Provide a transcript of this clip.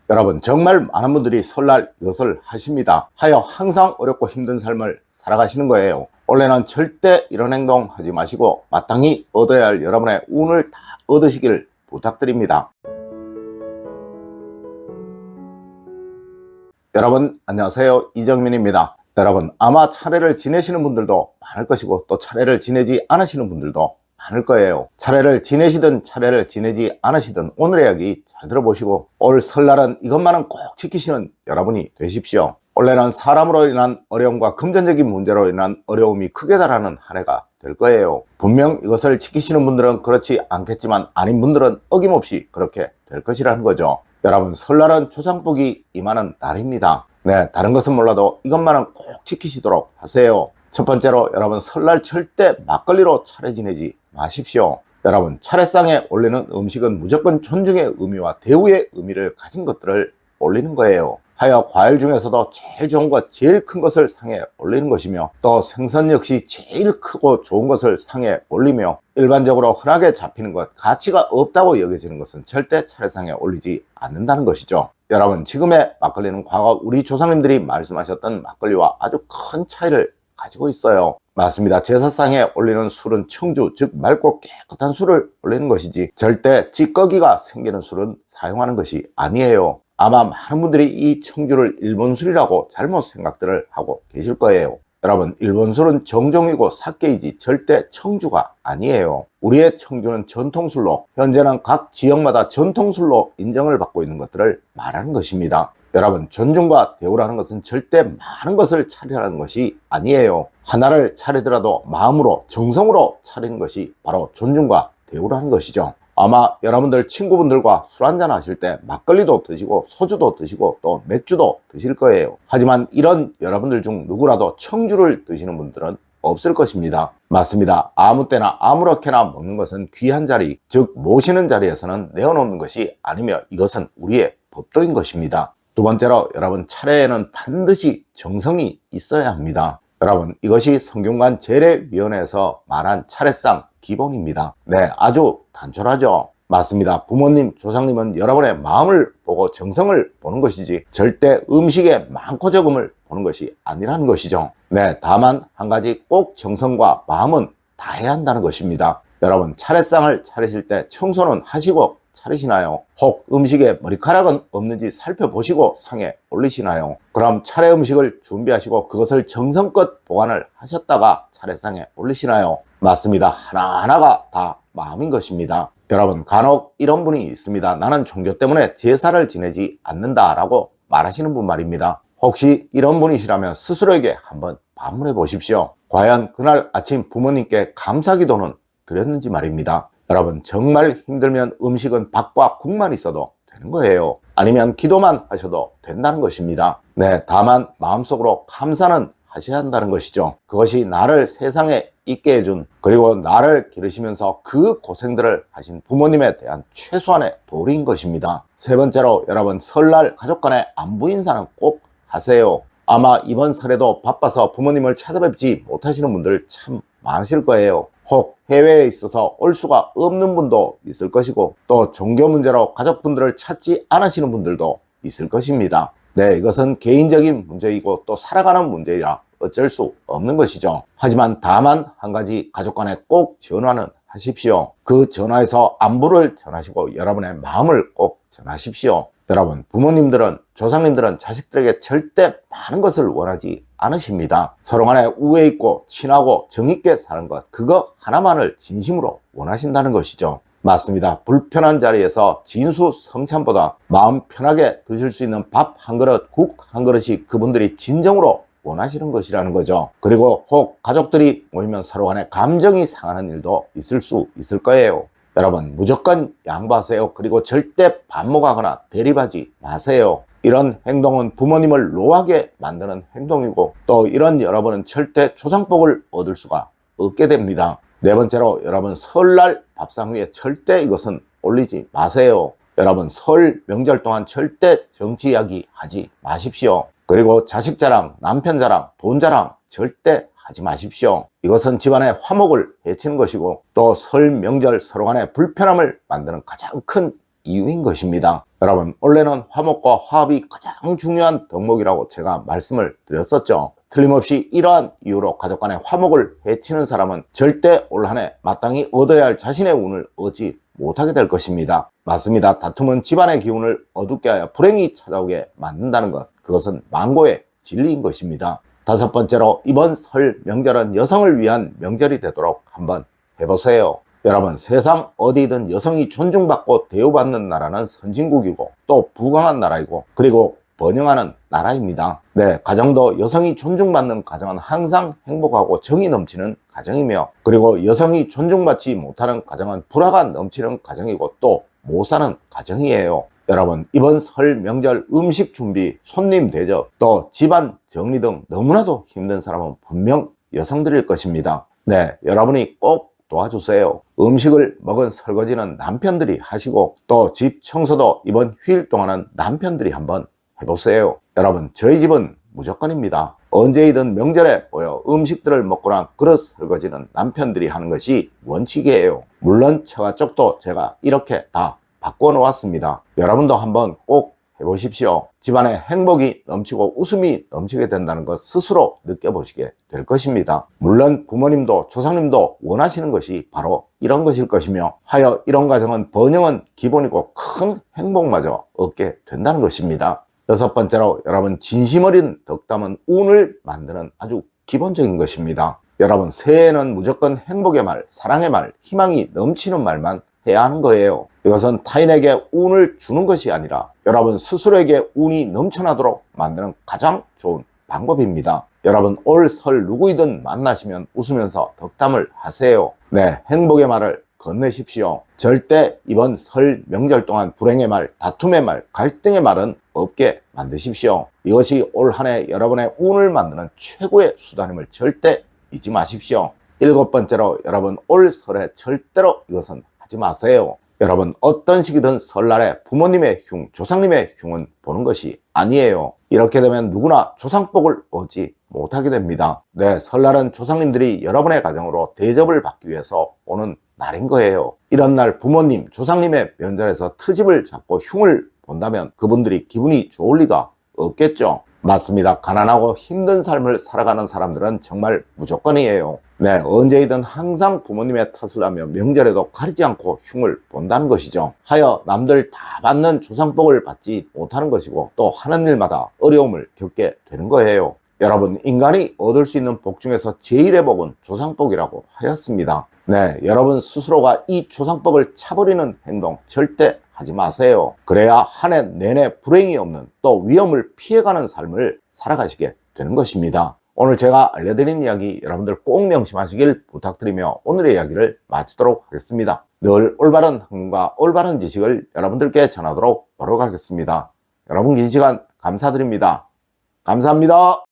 여러분, 정말 많은 분들이 설날 이것을 하십니다. 하여 항상 어렵고 힘든 삶을 살아가시는 거예요. 원래는 절대 이런 행동 하지 마시고 마땅히 얻어야 할 여러분의 운을 다 얻으시길 부탁드립니다. 여러분 안녕하세요, 이정민입니다. 여러분, 아마 차례를 지내시는 분들도 많을 것이고 또 차례를 지내지 않으시는 분들도 많을 거예요. 차례를 지내시든 차례를 지내지 않으시든 오늘의 이야기 잘 들어보시고 올 설날은 이것만은 꼭 지키시는 여러분이 되십시오. 원래는 사람으로 인한 어려움과 금전적인 문제로 인한 어려움이 크게 달하는 한 해가 될 거예요. 분명 이것을 지키시는 분들은 그렇지 않겠지만 아닌 분들은 어김없이 그렇게 될 것이라는 거죠. 여러분, 설날은 조상복이 임하는 날입니다. 네, 다른 것은 몰라도 이것만은 꼭 지키시도록 하세요. 첫 번째로 여러분, 설날 절대 막걸리로 차례 지내지 마십시오. 여러분, 차례상에 올리는 음식은 무조건 존중의 의미와 대우의 의미를 가진 것들을 올리는 거예요. 하여 과일 중에서도 제일 좋은 것, 제일 큰 것을 상에 올리는 것이며 또 생선 역시 제일 크고 좋은 것을 상에 올리며 일반적으로 흔하게 잡히는 것, 가치가 없다고 여겨지는 것은 절대 차례상에 올리지 않는다는 것이죠. 여러분, 지금의 막걸리는 과거 우리 조상님들이 말씀하셨던 막걸리와 아주 큰 차이를 가지고 있어요. 맞습니다. 제사상에 올리는 술은 청주, 즉 맑고 깨끗한 술을 올리는 것이지 절대 찌꺼기가 생기는 술은 사용하는 것이 아니에요. 아마 많은 분들이 이 청주를 일본 술이라고 잘못 생각들을 하고 계실 거예요. 여러분, 일본 술은 정종이고 사케이지 절대 청주가 아니에요. 우리의 청주는 전통술로, 현재는 각 지역마다 전통술로 인정을 받고 있는 것들을 말하는 것입니다. 여러분, 존중과 대우라는 것은 절대 많은 것을 차리라는 것이 아니에요. 하나를 차리더라도 마음으로, 정성으로 차리는 것이 바로 존중과 대우라는 것이죠. 아마 여러분들 친구분들과 술 한잔 하실 때 막걸리도 드시고 소주도 드시고 또 맥주도 드실 거예요. 하지만 이런 여러분들 중 누구라도 청주를 드시는 분들은 없을 것입니다. 맞습니다. 아무 때나 아무렇게나 먹는 것은 귀한 자리, 즉 모시는 자리에서는 내어놓는 것이 아니며 이것은 우리의 법도인 것입니다. 두 번째로 여러분, 차례에는 반드시 정성이 있어야 합니다. 여러분, 이것이 성균관 재래위원회에서 말한 차례상 기본입니다. 네, 아주 단촐하죠. 맞습니다. 부모님, 조상님은 여러분의 마음을 보고 정성을 보는 것이지 절대 음식의 많고 적음을 보는 것이 아니라는 것이죠. 네, 다만 한 가지 꼭 정성과 마음은 다해야 한다는 것입니다. 여러분, 차례상을 차리실 때 청소는 하시고 차리시나요? 혹 음식에 머리카락은 없는지 살펴보시고 상에 올리시나요? 그럼 차례 음식을 준비하시고 그것을 정성껏 보관을 하셨다가 차례상에 올리시나요? 맞습니다. 하나하나가 다 마음인 것입니다. 여러분, 간혹 이런 분이 있습니다. 나는 종교 때문에 제사를 지내지 않는다 라고 말하시는 분 말입니다. 혹시 이런 분이시라면 스스로에게 한번 반문해 보십시오. 과연 그날 아침 부모님께 감사기도는 드렸는지 말입니다. 여러분, 정말 힘들면 음식은 밥과 국만 있어도 되는 거예요. 아니면 기도만 하셔도 된다는 것입니다. 네, 다만 마음속으로 감사는 하셔야 한다는 것이죠. 그것이 나를 세상에 있게 해준, 그리고 나를 기르시면서 그 고생들을 하신 부모님에 대한 최소한의 도리인 것입니다. 세 번째로 여러분, 설날 가족 간의 안부 인사는 꼭 하세요. 아마 이번 설에도 바빠서 부모님을 찾아뵙지 못하시는 분들 참 많으실 거예요. 혹 해외에 있어서 올 수가 없는 분도 있을 것이고 또 종교 문제로 가족분들을 찾지 않으시는 분들도 있을 것입니다. 네, 이것은 개인적인 문제이고 또 살아가는 문제이라 어쩔 수 없는 것이죠. 하지만 다만 한 가지, 가족 간에 꼭 전화는 하십시오. 그 전화에서 안부를 전하시고 여러분의 마음을 꼭 전하십시오. 여러분, 부모님들은, 조상님들은 자식들에게 절대 많은 것을 원하지 않으십니다. 서로 간에 우애 있고 친하고 정있게 사는 것, 그거 하나만을 진심으로 원하신다는 것이죠. 맞습니다. 불편한 자리에서 진수성찬보다 마음 편하게 드실 수 있는 밥 한 그릇, 국 한 그릇이 그분들이 진정으로 원하시는 것이라는 거죠. 그리고 혹 가족들이 모이면 서로 간에 감정이 상하는 일도 있을 수 있을 거예요. 여러분, 무조건 양보하세요. 그리고 절대 반목하거나 대립하지 마세요. 이런 행동은 부모님을 노하게 만드는 행동이고 또 이런 여러분은 절대 조상복을 얻을 수가 없게 됩니다. 네 번째로 여러분, 설날 밥상 위에 절대 이것은 올리지 마세요. 여러분, 설 명절 동안 절대 정치 이야기 하지 마십시오. 그리고 자식 자랑, 남편 자랑, 돈 자랑 절대 하지 마십시오. 이것은 집안의 화목을 해치는 것이고 또 설 명절 서로 간의 불편함을 만드는 가장 큰 이유인 것입니다. 여러분, 원래는 화목과 화합이 가장 중요한 덕목이라고 제가 말씀을 드렸었죠. 틀림없이 이러한 이유로 가족 간의 화목을 해치는 사람은 절대 올 한 해 마땅히 얻어야 할 자신의 운을 얻지 못하게 될 것입니다. 맞습니다. 다툼은 집안의 기운을 어둡게 하여 불행이 찾아오게 만든다는 것, 그것은 만고의 진리인 것입니다. 다섯 번째로, 이번 설 명절은 여성을 위한 명절이 되도록 한번 해보세요. 여러분, 세상 어디든 여성이 존중받고 대우받는 나라는 선진국이고 또 부강한 나라이고 그리고 번영하는 나라입니다. 네, 가정도 여성이 존중받는 가정은 항상 행복하고 정이 넘치는 가정이며, 그리고 여성이 존중받지 못하는 가정은 불화가 넘치는 가정이고 또 못 사는 가정이에요. 여러분, 이번 설 명절 음식 준비, 손님 대접, 또 집안 정리 등 너무나도 힘든 사람은 분명 여성들일 것입니다. 네, 여러분이 꼭 도와주세요. 음식을 먹은 설거지는 남편들이 하시고 또 집 청소도 이번 휴일 동안은 남편들이 한번 해보세요. 여러분, 저희 집은 무조건입니다. 언제이든 명절에 모여 음식들을 먹거나 그릇 설거지는 남편들이 하는 것이 원칙이에요. 물론 처가쪽도 제가 이렇게 다 바꿔 놓았습니다. 여러분도 한번 꼭 해보십시오. 집안에 행복이 넘치고 웃음이 넘치게 된다는 것 스스로 느껴보시게 될 것입니다. 물론 부모님도 조상님도 원하시는 것이 바로 이런 것일 것이며, 하여 이런 가정은 번영은 기본이고 큰 행복마저 얻게 된다는 것입니다. 여섯 번째로, 여러분, 진심 어린 덕담은 운을 만드는 아주 기본적인 것입니다. 여러분, 새해에는 무조건 행복의 말, 사랑의 말, 희망이 넘치는 말만 해야 하는 거예요. 이것은 타인에게 운을 주는 것이 아니라 여러분 스스로에게 운이 넘쳐나도록 만드는 가장 좋은 방법입니다. 여러분, 올 설 누구이든 만나시면 웃으면서 덕담을 하세요. 네, 행복의 말을 건네십시오. 절대 이번 설 명절 동안 불행의 말, 다툼의 말, 갈등의 말은 없게 만드십시오. 이것이 올 한 해 여러분의 운을 만드는 최고의 수단임을 절대 잊지 마십시오. 일곱 번째로, 여러분, 올 설에 절대로 이것은 하지 마세요. 여러분, 어떤 시기든 설날에 부모님의 흉, 조상님의 흉은 보는 것이 아니에요. 이렇게 되면 누구나 조상복을 얻지 못하게 됩니다. 네, 설날은 조상님들이 여러분의 가정으로 대접을 받기 위해서 오는 날인 거예요. 이런 날 부모님, 조상님의 명절에서 트집을 잡고 흉을 본다면 그분들이 기분이 좋을 리가 없겠죠. 맞습니다. 가난하고 힘든 삶을 살아가는 사람들은 정말 무조건이에요. 네, 언제이든 항상 부모님의 탓을 하며 명절에도 가리지 않고 흉을 본다는 것이죠. 하여 남들 다 받는 조상복을 받지 못하는 것이고 또 하는 일마다 어려움을 겪게 되는 거예요. 여러분, 인간이 얻을 수 있는 복 중에서 제일의 복은 조상복이라고 하였습니다. 네, 여러분 스스로가 이 조상복을 차버리는 행동 절대 하지 마세요. 그래야 한 해 내내 불행이 없는 또 위험을 피해가는 삶을 살아가시게 되는 것입니다. 오늘 제가 알려드린 이야기 여러분들 꼭 명심하시길 부탁드리며 오늘의 이야기를 마치도록 하겠습니다. 늘 올바른 학문과 올바른 지식을 여러분들께 전하도록 노력하겠습니다. 여러분 긴 시간 감사드립니다. 감사합니다.